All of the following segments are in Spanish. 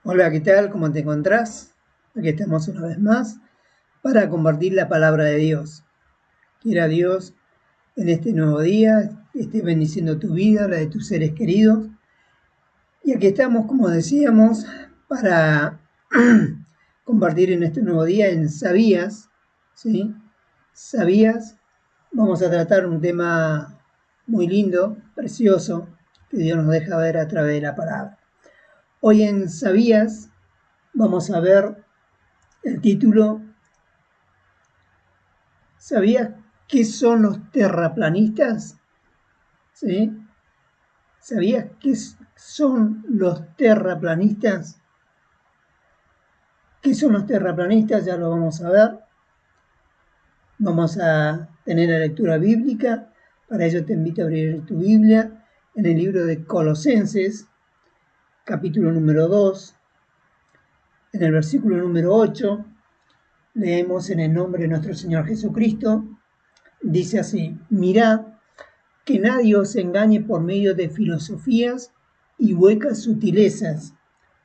Hola, ¿qué tal? ¿Cómo te encontrás? Aquí estamos una vez más para compartir la palabra de Dios. Quiera Dios en este nuevo día esté bendiciendo tu vida, la de tus seres queridos. Y aquí estamos, como decíamos, para compartir en este nuevo día en ¿Sabías? ¿Sí? ¿Sabías? Vamos a tratar un tema muy lindo, precioso, que Dios nos deja ver a través de la palabra. Hoy en ¿Sabías? Vamos a ver el título. ¿Sabías qué son los terraplanistas? ¿Sí? ¿Sabías qué son los terraplanistas? ¿Qué son los terraplanistas? Ya lo vamos a ver. Vamos a tener la lectura bíblica. Para ello te invito a abrir tu Biblia en el libro de Colosenses, capítulo número 2. En el versículo número 8 leemos en el nombre de nuestro Señor Jesucristo. Dice así: mirad que nadie os engañe por medio de filosofías y huecas sutilezas,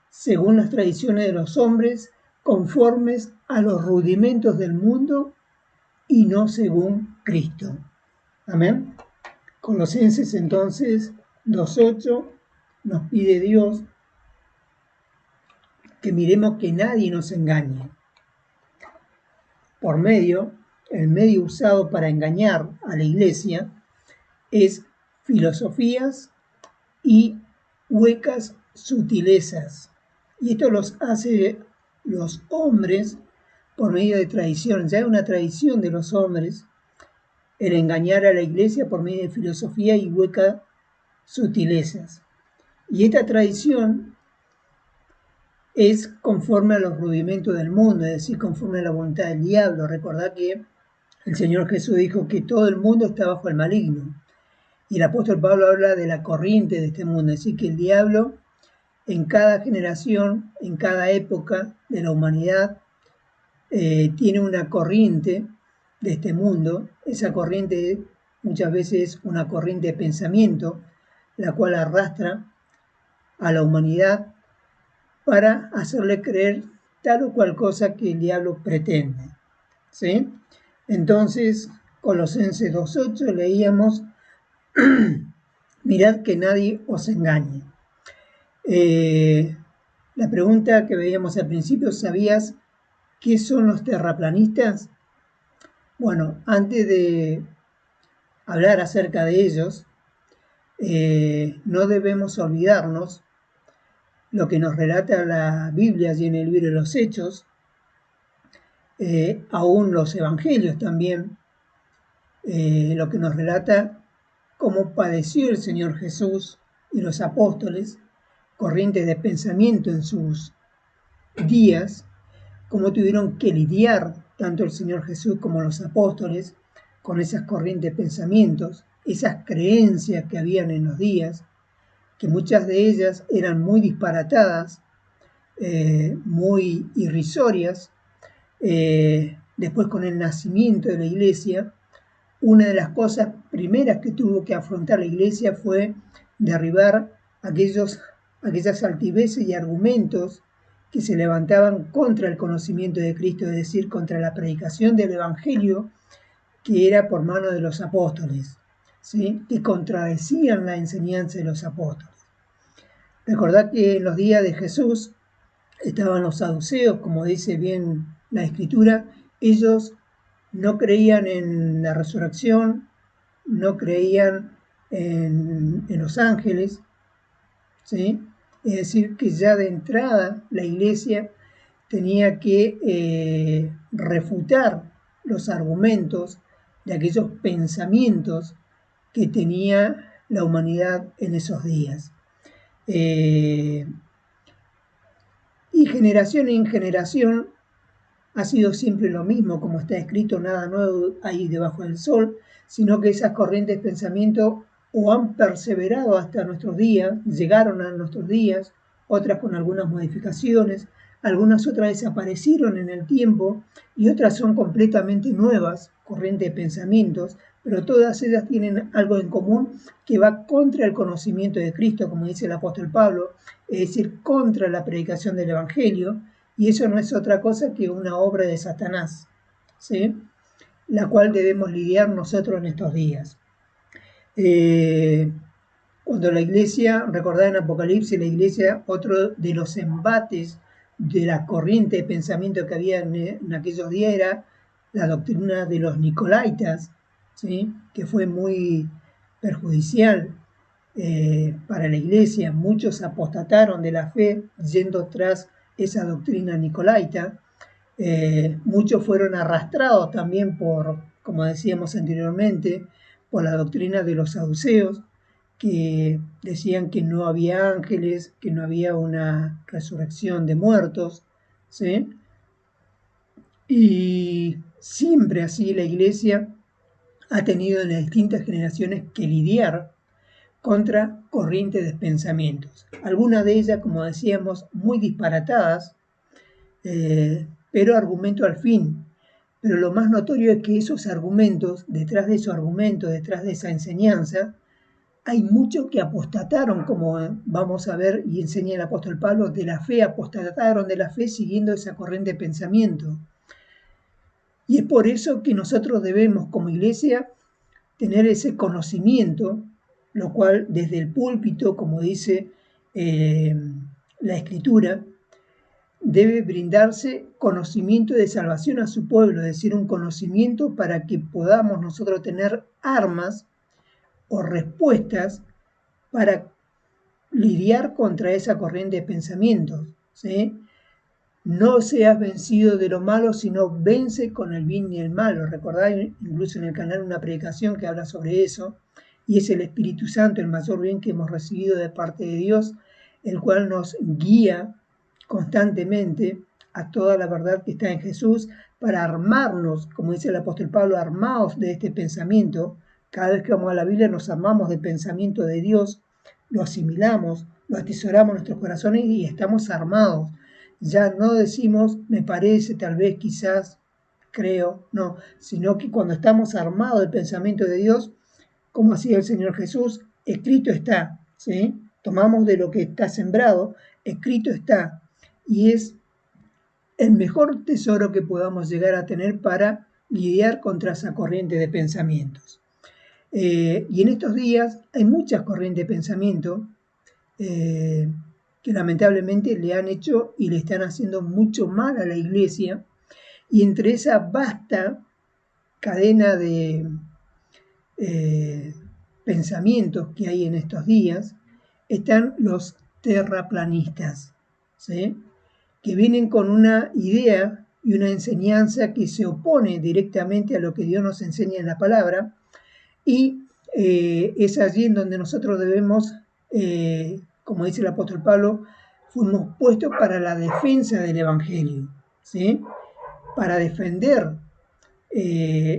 según las tradiciones de los hombres, conformes a los rudimentos del mundo y no según Cristo. Amén. Colosenses entonces 2:8 nos pide Dios que miremos que nadie nos engañe. El medio usado para engañar a la iglesia es filosofías y huecas sutilezas. Y esto los hace los hombres por medio de tradición. Ya es una tradición de los hombres el engañar a la iglesia por medio de filosofía y huecas sutilezas. Y esta tradición es conforme a los rudimentos del mundo, es decir, conforme a la voluntad del diablo. Recordad que el Señor Jesús dijo que todo el mundo está bajo el maligno. Y el apóstol Pablo habla de la corriente de este mundo, es decir, que el diablo en cada generación, en cada época de la humanidad, tiene una corriente de este mundo. Esa corriente muchas veces es una corriente de pensamiento, la cual arrastra a la humanidad para hacerle creer tal o cual cosa que el diablo pretende. ¿Sí? Entonces, Colosenses 2:8 leíamos: mirad que nadie os engañe. La pregunta que veíamos al principio: ¿sabías qué son los terraplanistas? Bueno, antes de hablar acerca de ellos, no debemos olvidarnos lo que nos relata la Biblia y en el libro de los Hechos, aún los evangelios también, lo que nos relata cómo padeció el Señor Jesús y los apóstoles, corrientes de pensamiento en sus días, cómo tuvieron que lidiar tanto el Señor Jesús como los apóstoles con esas corrientes de pensamientos, esas creencias que habían en los días, que muchas de ellas eran muy disparatadas, muy irrisorias. Después, con el nacimiento de la iglesia, una de las cosas primeras que tuvo que afrontar la iglesia fue derribar aquellas altiveces y argumentos que se levantaban contra el conocimiento de Cristo, es decir, contra la predicación del Evangelio que era por mano de los apóstoles, ¿sí? Que contradecían la enseñanza de los apóstoles. Recordad que en los días de Jesús estaban los saduceos, como dice bien la Escritura. Ellos no creían en la resurrección, no creían en los ángeles, ¿sí? Es decir, que ya de entrada la iglesia tenía que refutar los argumentos de aquellos pensamientos que tenía la humanidad en esos días. Y generación en generación ha sido siempre lo mismo, como está escrito: nada nuevo hay debajo del sol, sino que esas corrientes de pensamiento o han perseverado hasta nuestros días, llegaron a nuestros días, otras con algunas modificaciones, algunas otras desaparecieron en el tiempo y otras son completamente nuevas corrientes de pensamientos pero todas ellas tienen algo en común que va contra el conocimiento de Cristo, como dice el apóstol Pablo, es decir, contra la predicación del Evangelio, y eso no es otra cosa que una obra de Satanás, ¿sí? La cual debemos lidiar nosotros en estos días. Cuando la iglesia, recordad en Apocalipsis, la iglesia, otro de los embates de la corriente de pensamiento que había en aquellos días era la doctrina de los nicolaitas, ¿sí? Que fue muy perjudicial para la iglesia. Muchos apostataron de la fe yendo tras esa doctrina nicolaita. Muchos fueron arrastrados también por, como decíamos anteriormente, por la doctrina de los saduceos, que decían que no había ángeles, que no había una resurrección de muertos, ¿sí? Y siempre así la iglesia ha tenido en las distintas generaciones que lidiar contra corrientes de pensamientos. Algunas de ellas, como decíamos, muy disparatadas, pero argumento al fin. Pero lo más notorio es que esos argumentos, detrás de esos argumentos, detrás de esa enseñanza, hay muchos que apostataron, como vamos a ver y enseña el apóstol Pablo, de la fe, apostataron de la fe siguiendo esa corriente de pensamiento. Y es por eso que nosotros debemos, como iglesia, tener ese conocimiento, lo cual desde el púlpito, como dice la Escritura, debe brindarse conocimiento de salvación a su pueblo, es decir, un conocimiento para que podamos nosotros tener armas o respuestas para lidiar contra esa corriente de pensamientos, ¿sí? No seas vencido de lo malo, sino vence con el bien y el mal. Recordáis incluso en el canal una predicación que habla sobre eso, y es el Espíritu Santo, el mayor bien que hemos recibido de parte de Dios, el cual nos guía constantemente a toda la verdad que está en Jesús, para armarnos, como dice el apóstol Pablo, armados de este pensamiento. Cada vez que vamos a la Biblia nos armamos del pensamiento de Dios, lo asimilamos, lo atesoramos en nuestros corazones y estamos armados. Ya no decimos, me parece, tal vez, quizás, creo, no, sino que cuando estamos armados del pensamiento de Dios, como hacía el Señor Jesús, escrito está, ¿sí? Tomamos de lo que está sembrado, escrito está, y es el mejor tesoro que podamos llegar a tener para lidiar contra esa corriente de pensamientos. Y en estos días hay muchas corrientes de pensamiento que lamentablemente le han hecho y le están haciendo mucho mal a la iglesia, y entre esa vasta cadena de pensamientos que hay en estos días están los terraplanistas, ¿sí? Que vienen con una idea y una enseñanza que se opone directamente a lo que Dios nos enseña en la palabra, y es allí en donde nosotros debemos, como dice el apóstol Pablo, fuimos puestos para la defensa del Evangelio, ¿sí? Para defender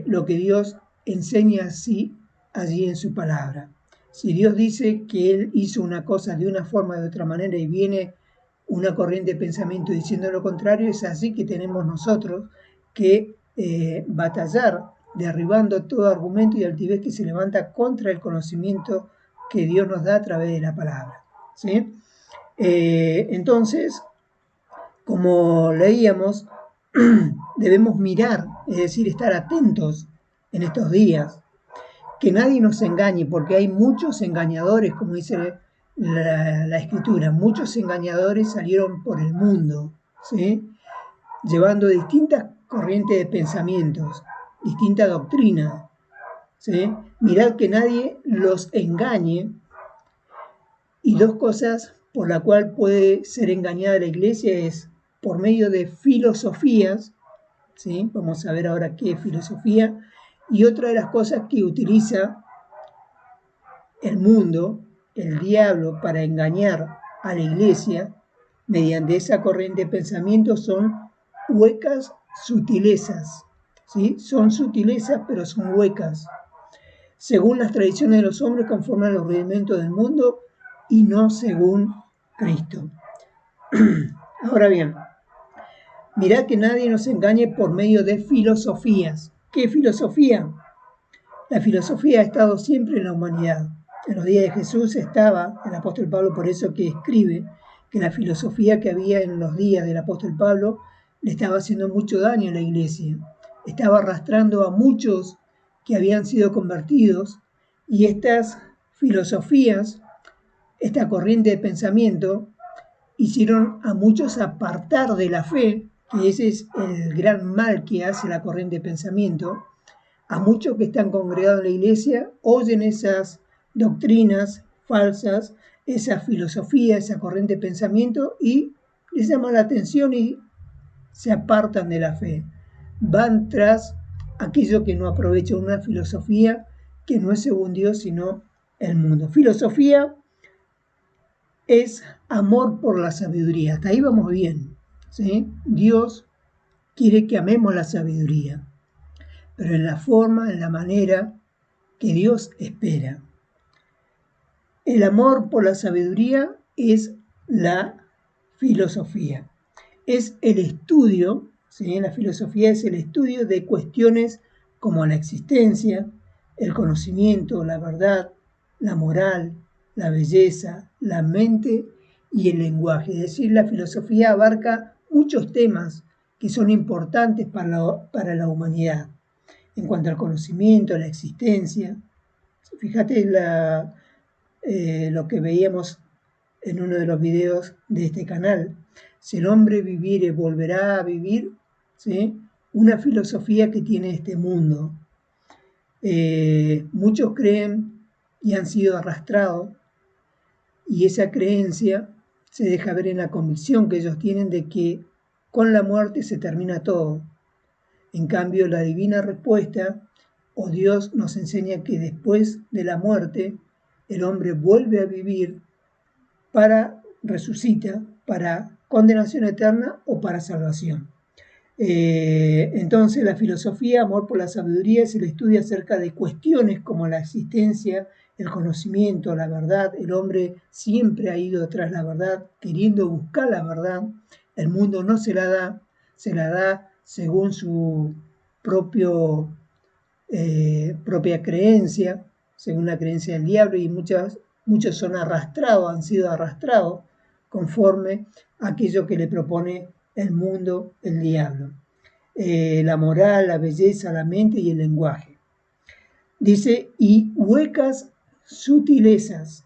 lo que Dios enseña así allí en su palabra. Si Dios dice que Él hizo una cosa de una forma o de otra manera y viene una corriente de pensamiento diciendo lo contrario, es así que tenemos nosotros que batallar, derribando todo argumento y altivez que se levanta contra el conocimiento que Dios nos da a través de la palabra, ¿sí? Entonces, como leíamos, debemos mirar, es decir, estar atentos en estos días, que nadie nos engañe, porque hay muchos engañadores, como dice la Escritura, muchos engañadores salieron por el mundo, ¿sí? Llevando distintas corrientes de pensamientos, distinta doctrina, ¿sí? Mirad que nadie los engañe. Y dos cosas por la cual puede ser engañada la iglesia es por medio de filosofías, ¿sí? Vamos a ver ahora qué es filosofía, y otra de las cosas que utiliza el mundo, el diablo, para engañar a la iglesia mediante esa corriente de pensamiento son huecas sutilezas, ¿sí? Son sutilezas, pero son huecas, según las tradiciones de los hombres, conforme a los rudimentos del mundo y no según Cristo. Ahora bien, mirad que nadie nos engañe por medio de filosofías. ¿Qué filosofía? La filosofía ha estado siempre en la humanidad. En los días de Jesús estaba el apóstol Pablo, por eso que escribe que la filosofía que había en los días del apóstol Pablo le estaba haciendo mucho daño a la iglesia. Estaba arrastrando a muchos que habían sido convertidos, y estas filosofías, esta corriente de pensamiento, hicieron a muchos apartar de la fe, que ese es el gran mal que hace la corriente de pensamiento. A muchos que están congregados en la iglesia oyen esas doctrinas falsas, esa filosofía, esa corriente de pensamiento, y les llama la atención y se apartan de la fe. Van tras aquello que no aprovecha una filosofía que no es según Dios, sino el mundo. Filosofía es amor por la sabiduría. Hasta ahí vamos bien, ¿sí? Dios quiere que amemos la sabiduría, pero en la forma, en la manera que Dios espera. El amor por la sabiduría es la filosofía. Es el estudio, ¿sí? La filosofía es el estudio de cuestiones como la existencia, el conocimiento, la verdad, la moral, la belleza, la mente y el lenguaje. Es decir, la filosofía abarca muchos temas que son importantes para la humanidad. En cuanto al conocimiento, a la existencia, fíjate lo que veíamos en uno de los videos de este canal. Si el hombre viviere, volverá a vivir, ¿sí? Una filosofía que tiene este mundo. Muchos creen y han sido arrastrados, y esa creencia se deja ver en la convicción que ellos tienen de que con la muerte se termina todo. En cambio, la divina respuesta, o Dios, nos enseña que después de la muerte el hombre vuelve a vivir, resucita para condenación eterna o para salvación. Entonces la filosofía, amor por la sabiduría, es el estudio acerca de cuestiones como la existencia, el conocimiento, la verdad. El hombre siempre ha ido tras la verdad, queriendo buscar la verdad. El mundo no se la da según su propia creencia, según la creencia del diablo, y muchos son arrastrados, han sido arrastrados conforme a aquello que le propone el mundo, el diablo. La moral, la belleza, la mente y el lenguaje. Dice, y huecas sutilezas,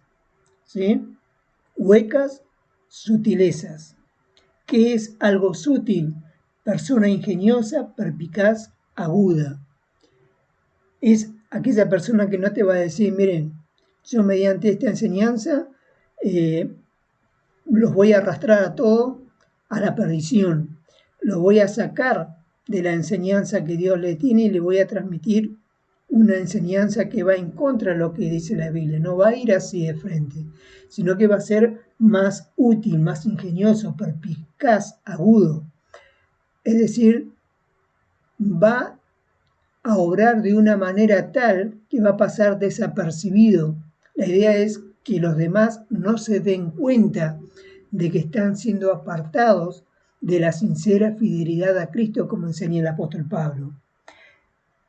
¿sí? Huecas sutilezas. ¿Qué es algo sutil? Persona ingeniosa, perspicaz, aguda. Es aquella persona que no te va a decir, miren, yo mediante esta enseñanza los voy a arrastrar a todos a la perdición. Los voy a sacar de la enseñanza que Dios le tiene y le voy a transmitir una enseñanza que va en contra de lo que dice la Biblia. No va a ir así de frente, sino que va a ser más útil, más ingenioso, perspicaz, agudo. Es decir, va a obrar de una manera tal que va a pasar desapercibido. La idea es que los demás no se den cuenta de que están siendo apartados de la sincera fidelidad a Cristo, como enseña el apóstol Pablo.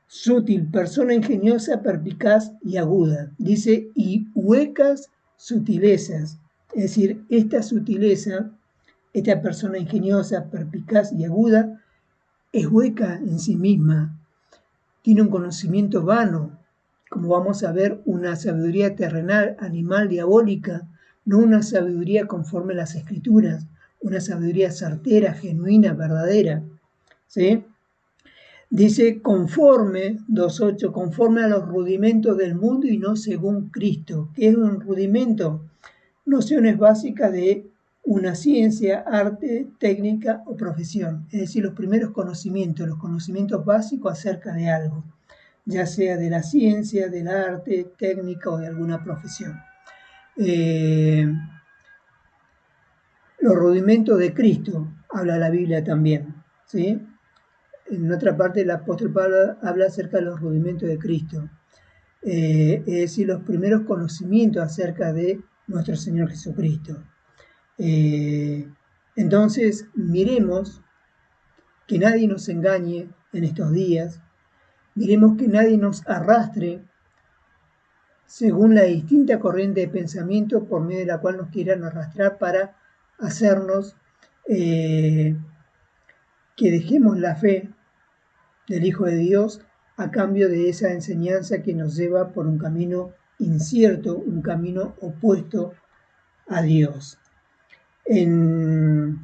Sutil, persona ingeniosa, perspicaz y aguda. Dice, y huecas sutilezas. Es decir, esta sutileza, esta persona ingeniosa, perspicaz y aguda, es hueca en sí misma. Tiene un conocimiento vano, como vamos a ver, una sabiduría terrenal, animal, diabólica, no una sabiduría conforme a las Escrituras, una sabiduría certera, genuina, verdadera. ¿Sí? Dice, conforme, 2.8, conforme a los rudimentos del mundo y no según Cristo. ¿Qué es un rudimento? Nociones básicas de una ciencia, arte, técnica o profesión. Es decir, los primeros conocimientos, los conocimientos básicos acerca de algo, ya sea de la ciencia, del arte, técnica o de alguna profesión. Los rudimentos de Cristo, habla la Biblia también, ¿sí? En otra parte el apóstol Pablo habla acerca de los rudimentos de Cristo, es decir, los primeros conocimientos acerca de nuestro Señor Jesucristo. Entonces, miremos que nadie nos engañe en estos días, Miremos que nadie nos arrastre según la distinta corriente de pensamiento por medio de la cual nos quieran arrastrar para hacernos que dejemos la fe del Hijo de Dios a cambio de esa enseñanza que nos lleva por un camino incierto, un camino opuesto a Dios. En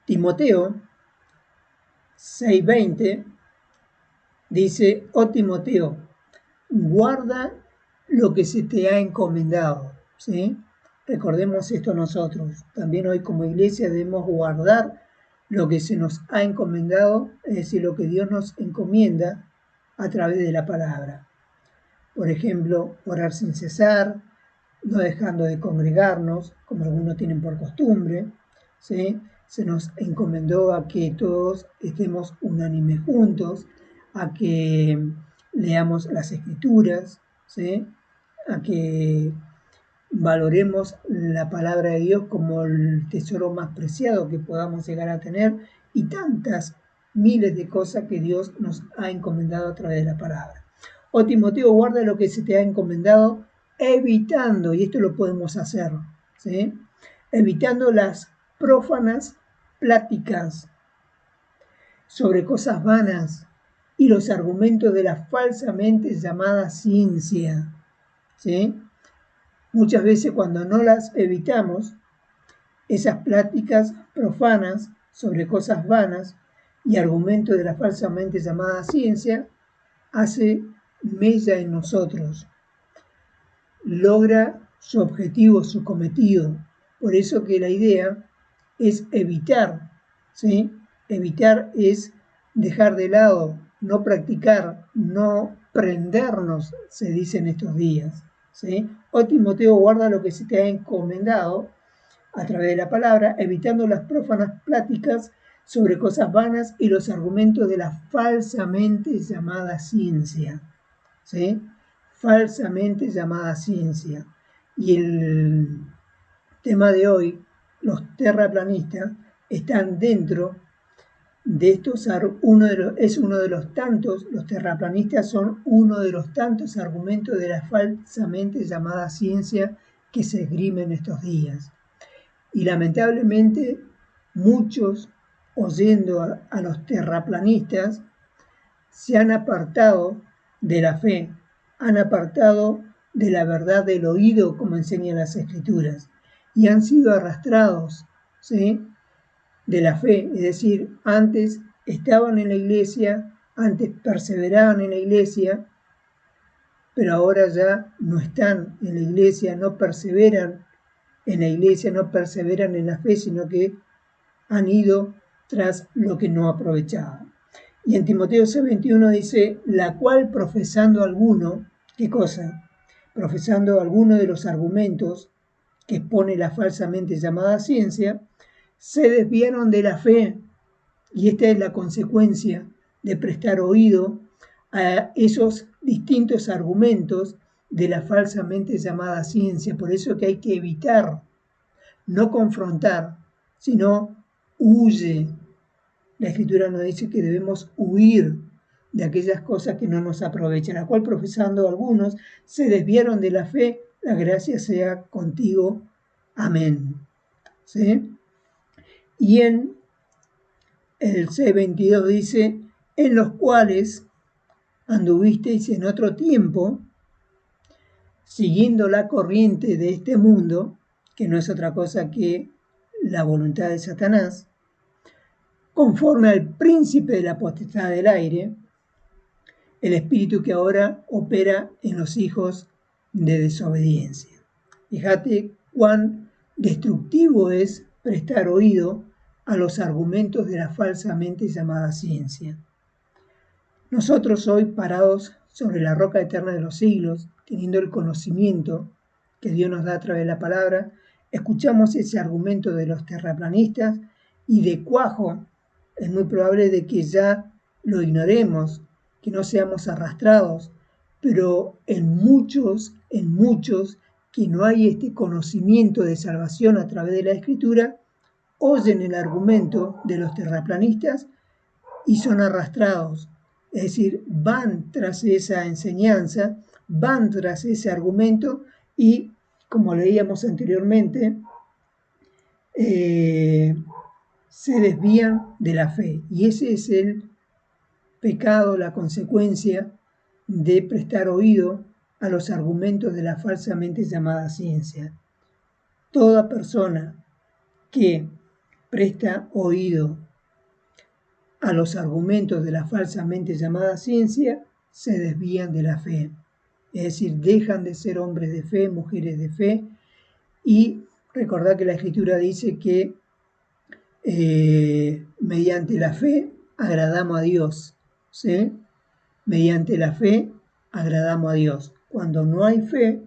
Timoteo 6:20 dice: oh Timoteo, guarda lo que se te ha encomendado, ¿sí? Recordemos esto nosotros. También hoy como iglesia debemos guardar lo que se nos ha encomendado, es decir, lo que Dios nos encomienda a través de la palabra. Por ejemplo, orar sin cesar, no dejando de congregarnos, como algunos tienen por costumbre, ¿sí? Se nos encomendó a que todos estemos unánimes juntos, a que leamos las Escrituras, ¿sí? A que valoremos la palabra de Dios como el tesoro más preciado que podamos llegar a tener, y tantas miles de cosas que Dios nos ha encomendado a través de la palabra. Oh Timoteo, guarda lo que se te ha encomendado, evitando, y esto lo podemos hacer, ¿sí? Evitando las prófanas pláticas sobre cosas vanas y los argumentos de la falsamente llamada ciencia, ¿sí? Muchas veces cuando no las evitamos, esas pláticas profanas sobre cosas vanas y argumentos de la falsamente llamada ciencia, hace mella en nosotros, logra su objetivo, su cometido. Por eso que la idea es evitar, ¿sí? Evitar es dejar de lado, no practicar, no prendernos, se dice en estos días, ¿sí? Oh Timoteo, guarda lo que se te ha encomendado a través de la palabra, evitando las prófanas pláticas sobre cosas vanas y los argumentos de la falsamente llamada ciencia, ¿sí? Falsamente llamada ciencia. Y el tema de hoy, los terraplanistas, están dentro de estos, es uno de los tantos, los terraplanistas son uno de los tantos argumentos de la falsamente llamada ciencia que se esgrimen estos días. Y lamentablemente muchos, oyendo a los terraplanistas, se han apartado de la fe, han apartado de la verdad del oído, como enseñan las Escrituras, y han sido arrastrados, ¿sí?, de la fe. Es decir, antes estaban en la iglesia, antes perseveraban en la iglesia, pero ahora ya no están en la iglesia, no perseveran en la iglesia, no perseveran en la fe, sino que han ido tras lo que no aprovechaban. Y en Timoteo 6:21 dice: la cual profesando alguno, ¿qué cosa? Profesando alguno de los argumentos que expone la falsamente llamada ciencia, se desviaron de la fe. Y esta es la consecuencia de prestar oído a esos distintos argumentos de la falsamente llamada ciencia. Por eso que hay que evitar, no confrontar, sino huye. La Escritura nos dice que debemos huir de aquellas cosas que no nos aprovechan, la cual profesando algunos se desviaron de la fe. La gracia sea contigo. Amén. ¿Sí? Y en el 6:22 dice: en los cuales anduvisteis en otro tiempo, siguiendo la corriente de este mundo, que no es otra cosa que la voluntad de Satanás, conforme al príncipe de la potestad del aire, el espíritu que ahora opera en los hijos de desobediencia. Fíjate cuán destructivo es prestar oído a los argumentos de la falsamente llamada ciencia. Nosotros hoy, parados sobre la roca eterna de los siglos, teniendo el conocimiento que Dios nos da a través de la palabra, escuchamos ese argumento de los terraplanistas y de cuajo es muy probable de que ya lo ignoremos, que no seamos arrastrados, pero en muchos que no hay este conocimiento de salvación a través de la Escritura, oyen el argumento de los terraplanistas y son arrastrados Es decir, van tras esa enseñanza, van tras ese argumento y, como leíamos anteriormente, se desvían de la fe. Y ese es el pecado, la consecuencia de prestar oído a los argumentos de la falsamente llamada ciencia. Toda persona que presta oído a los argumentos de la falsamente llamada ciencia se desvían de la fe. Es decir, dejan de ser hombres de fe, mujeres de fe, y recordad que la Escritura dice que mediante la fe agradamos a Dios, ¿sí? Mediante la fe agradamos a Dios. Cuando no hay fe,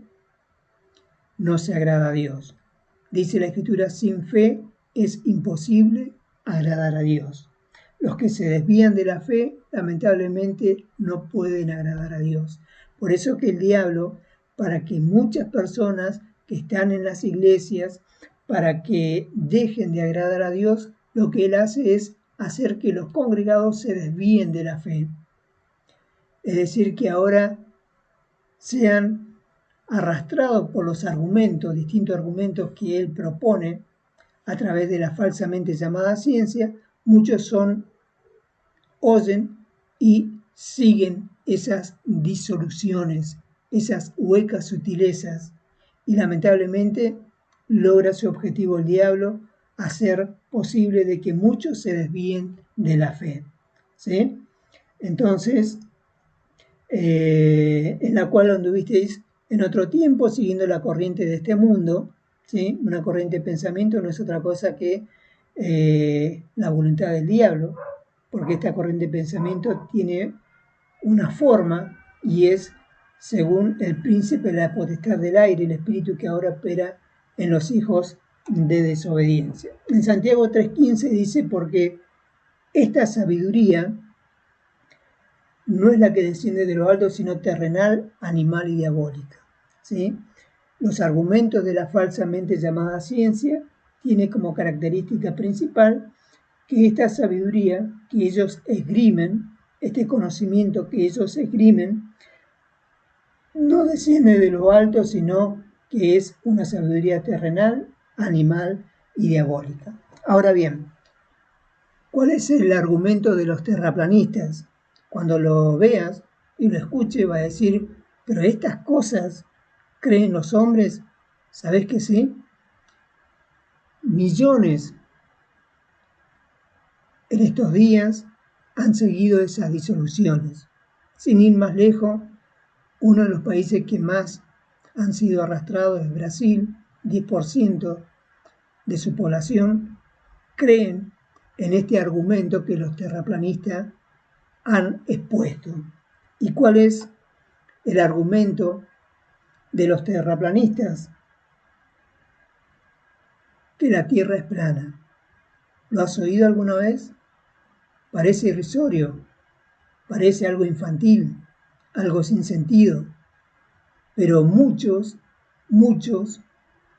no se agrada a Dios. Dice la Escritura, sin fe es imposible agradar a Dios. Los que se desvían de la fe, lamentablemente, no pueden agradar a Dios. Por eso que el diablo, para que muchas personas que están en las iglesias, para que dejen de agradar a Dios, lo que él hace es hacer que los congregados se desvíen de la fe. Es decir, que ahora sean arrastrados por los argumentos, distintos argumentos que él propone a través de la falsamente llamada ciencia. Muchos oyen y siguen esas disoluciones, esas huecas sutilezas, y lamentablemente logra su objetivo el diablo, hacer posible de que muchos se desvíen de la fe, ¿sí? Entonces, en la cual anduvisteis en otro tiempo, siguiendo la corriente de este mundo, ¿sí? Una corriente de pensamiento no es otra cosa que la voluntad del diablo, porque esta corriente de pensamiento tiene una forma y es según el príncipe de la potestad del aire, el espíritu que ahora opera en los hijos de desobediencia. En Santiago 3:15 dice, porque esta sabiduría no es la que desciende de lo alto, sino terrenal, animal y diabólica, ¿sí? Los argumentos de la falsamente llamada ciencia tienen como característica principal que esta sabiduría que ellos esgrimen, este conocimiento que ellos esgrimen, no desciende de lo alto, sino que es una sabiduría terrenal, animal y diabólica. Ahora bien, ¿cuál es el argumento de los terraplanistas? Cuando lo veas y lo escuches, va a decir, pero estas cosas creen los hombres. ¿Sabés que sí? Millones en estos días han seguido esas disoluciones. Sin ir más lejos, uno de los países que más han sido arrastrados es Brasil. 10% de su población creen en este argumento que los terraplanistas han expuesto. ¿Y cuál es el argumento de los terraplanistas? Que la Tierra es plana. ¿Lo has oído alguna vez? Parece irrisorio, parece algo infantil, algo sin sentido, pero muchos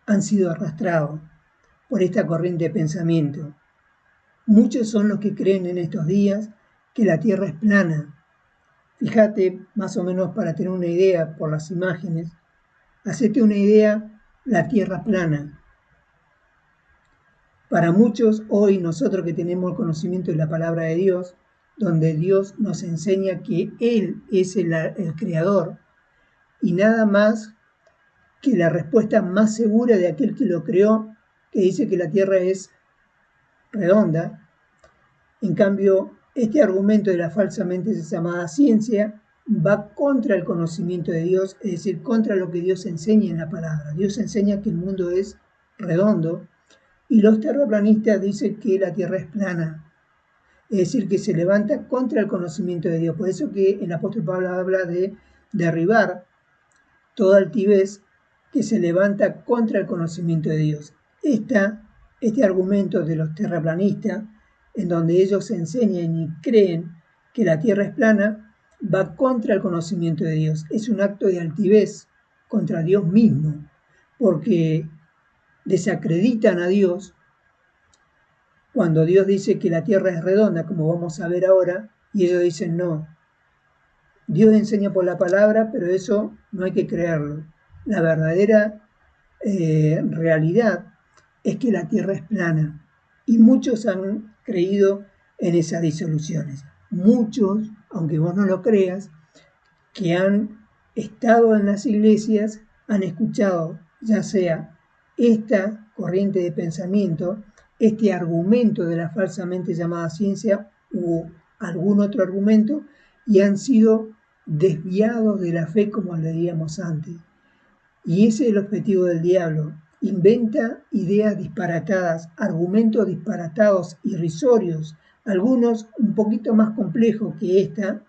han sido arrastrados por esta corriente de pensamiento. Muchos son los que creen en estos días que la Tierra es plana. Fíjate, más o menos para tener una idea por las imágenes, hacete una idea, la Tierra plana. Para muchos, hoy nosotros que tenemos el conocimiento de la palabra de Dios, donde Dios nos enseña que Él es el creador, y nada más que la respuesta más segura de aquel que lo creó, que dice que la Tierra es redonda. En cambio, este argumento de la falsamente llamada ciencia va contra el conocimiento de Dios, es decir, contra lo que Dios enseña en la palabra. Dios enseña que el mundo es redondo, y los terraplanistas dicen que la Tierra es plana, es decir, que se levanta contra el conocimiento de Dios. Por eso que el apóstol Pablo habla de derribar toda altivez que se levanta contra el conocimiento de Dios. Este argumento de los terraplanistas, en donde ellos enseñan y creen que la Tierra es plana, va contra el conocimiento de Dios. Es un acto de altivez contra Dios mismo, porque desacreditan a Dios cuando Dios dice que la Tierra es redonda, como vamos a ver ahora, y ellos dicen no, Dios enseña por la palabra, pero eso no hay que creerlo. La verdadera realidad es que la Tierra es plana y muchos han creído en esas disoluciones. Muchos, aunque vos no lo creas, que han estado en las iglesias, han escuchado ya sea esta corriente de pensamiento, este argumento de la falsamente llamada ciencia u algún otro argumento y han sido desviados de la fe como leíamos antes. Y ese es el objetivo del diablo. Inventa ideas disparatadas, argumentos disparatados, irrisorios, algunos un poquito más complejos que esta,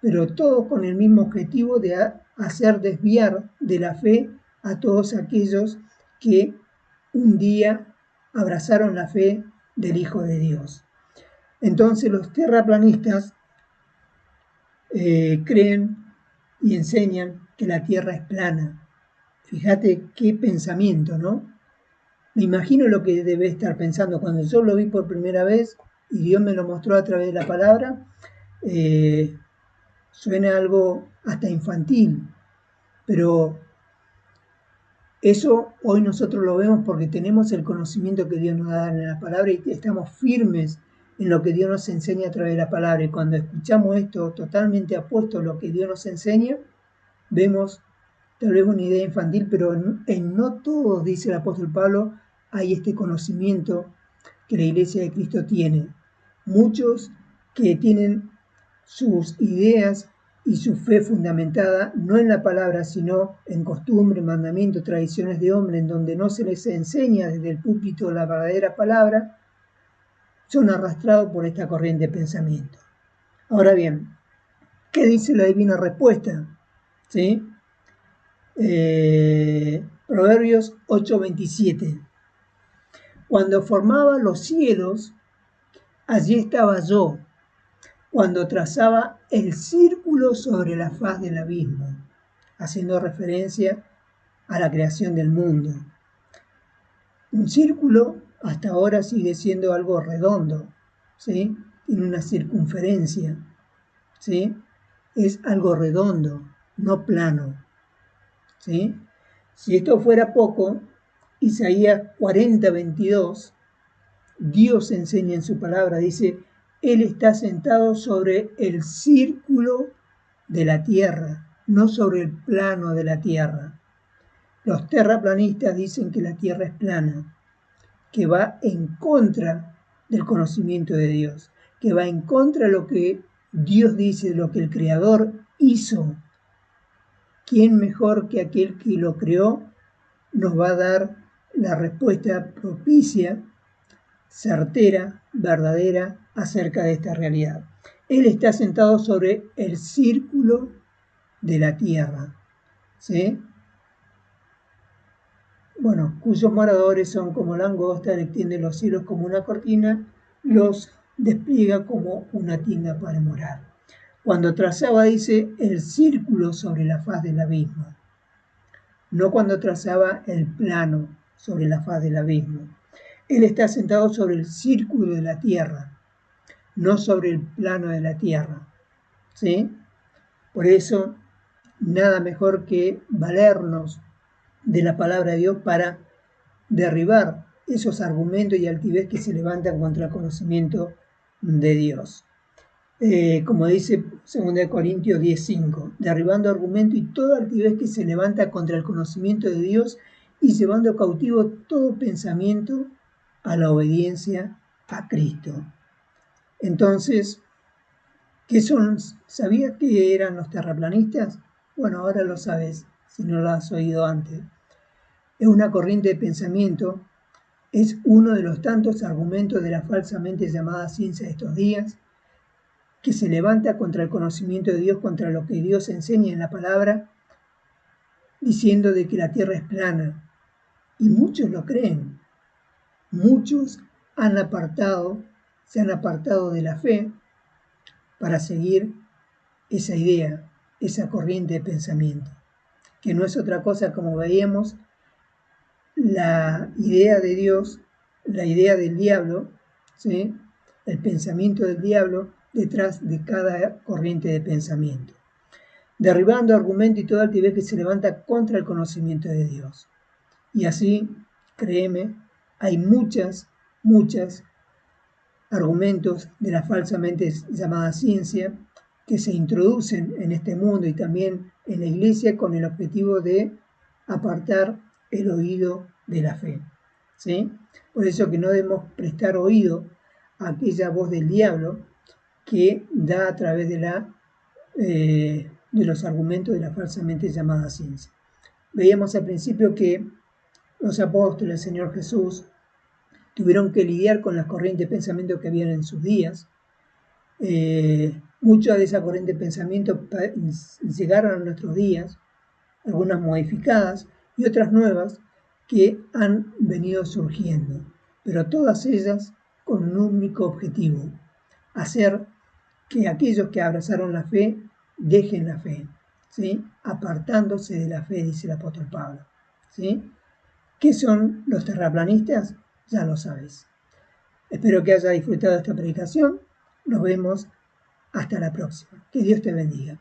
pero todos con el mismo objetivo de hacer desviar de la fe a todos aquellos que un día abrazaron la fe del Hijo de Dios. Entonces los terraplanistas creen y enseñan que la Tierra es plana. Fíjate qué pensamiento, ¿no? Me imagino lo que debe estar pensando cuando yo lo vi por primera vez y Dios me lo mostró a través de la palabra. Suena algo hasta infantil, pero eso hoy nosotros lo vemos porque tenemos el conocimiento que Dios nos da en la palabra y estamos firmes en lo que Dios nos enseña a través de la palabra. Y cuando escuchamos esto totalmente opuesto a lo que Dios nos enseña, vemos tal vez una idea infantil, pero en no todos, dice el apóstol Pablo, hay este conocimiento que la iglesia de Cristo tiene. Muchos que tienen sus ideas y su fe fundamentada no en la palabra, sino en costumbre, mandamiento, tradiciones de hombre, en donde no se les enseña desde el púlpito la verdadera palabra, son arrastrados por esta corriente de pensamiento. Ahora bien, ¿qué dice la divina respuesta? ¿Sí? Proverbios 8:27. Cuando formaba los cielos, allí estaba yo, cuando trazaba el círculo sobre la faz del abismo, haciendo referencia a la creación del mundo. Un círculo hasta ahora sigue siendo algo redondo, ¿sí? Tiene una circunferencia, ¿sí? Es algo redondo, no plano, ¿sí? Si esto fuera poco, Isaías 40:22, Dios enseña en su palabra, dice, Él está sentado sobre el círculo de la tierra, no sobre el plano de la tierra. Los terraplanistas dicen que la tierra es plana, que va en contra del conocimiento de Dios, que va en contra de lo que Dios dice, de lo que el Creador hizo. ¿Quién mejor que aquel que lo creó nos va a dar la respuesta propicia, certera, verdadera acerca de esta realidad? Él está sentado sobre el círculo de la tierra, ¿sí? Bueno, cuyos moradores son como langosta, le extiende los cielos como una cortina, los despliega como una tienda para morar. Cuando trazaba, dice, el círculo sobre la faz del abismo, no cuando trazaba el plano sobre la faz del abismo. Él está sentado sobre el círculo de la tierra, no sobre el plano de la tierra, ¿sí? Por eso, nada mejor que valernos de la palabra de Dios para derribar esos argumentos y altivez que se levantan contra el conocimiento de Dios. Como dice 2 Corintios 10:5, derribando argumentos y toda altivez que se levanta contra el conocimiento de Dios y llevando cautivo todo pensamiento a la obediencia a Cristo. Entonces, ¿qué son? ¿Sabías que eran los terraplanistas? Bueno, ahora lo sabes, si no lo has oído antes. Es una corriente de pensamiento, es uno de los tantos argumentos de la falsamente llamada ciencia de estos días, que se levanta contra el conocimiento de Dios, contra lo que Dios enseña en la palabra, diciendo de que la tierra es plana. Y muchos lo creen. Muchos se han apartado de la fe para seguir esa idea, esa corriente de pensamiento, que no es otra cosa, como veíamos, la idea de Dios, la idea del diablo, ¿sí? El pensamiento del diablo detrás de cada corriente de pensamiento. derribando argumento y toda altivez que se levanta contra el conocimiento de Dios. Y así, créeme, hay muchas argumentos de la falsamente llamada ciencia que se introducen en este mundo y también en la iglesia con el objetivo de apartar el oído de la fe, ¿sí? Por eso que no debemos prestar oído a aquella voz del diablo que da a través de los argumentos de la falsamente llamada ciencia. Veíamos al principio que los apóstoles, el Señor Jesús, tuvieron que lidiar con las corrientes de pensamiento que habían en sus días. Muchas de esas corrientes de pensamiento llegaron a nuestros días, algunas modificadas y otras nuevas que han venido surgiendo, pero todas ellas con un único objetivo: hacer que aquellos que abrazaron la fe dejen la fe, ¿sí? Apartándose de la fe, dice el apóstol Pablo, ¿sí? ¿Qué son los terraplanistas? Ya lo sabes. Espero que hayas disfrutado de esta predicación. Nos vemos hasta la próxima. Que Dios te bendiga.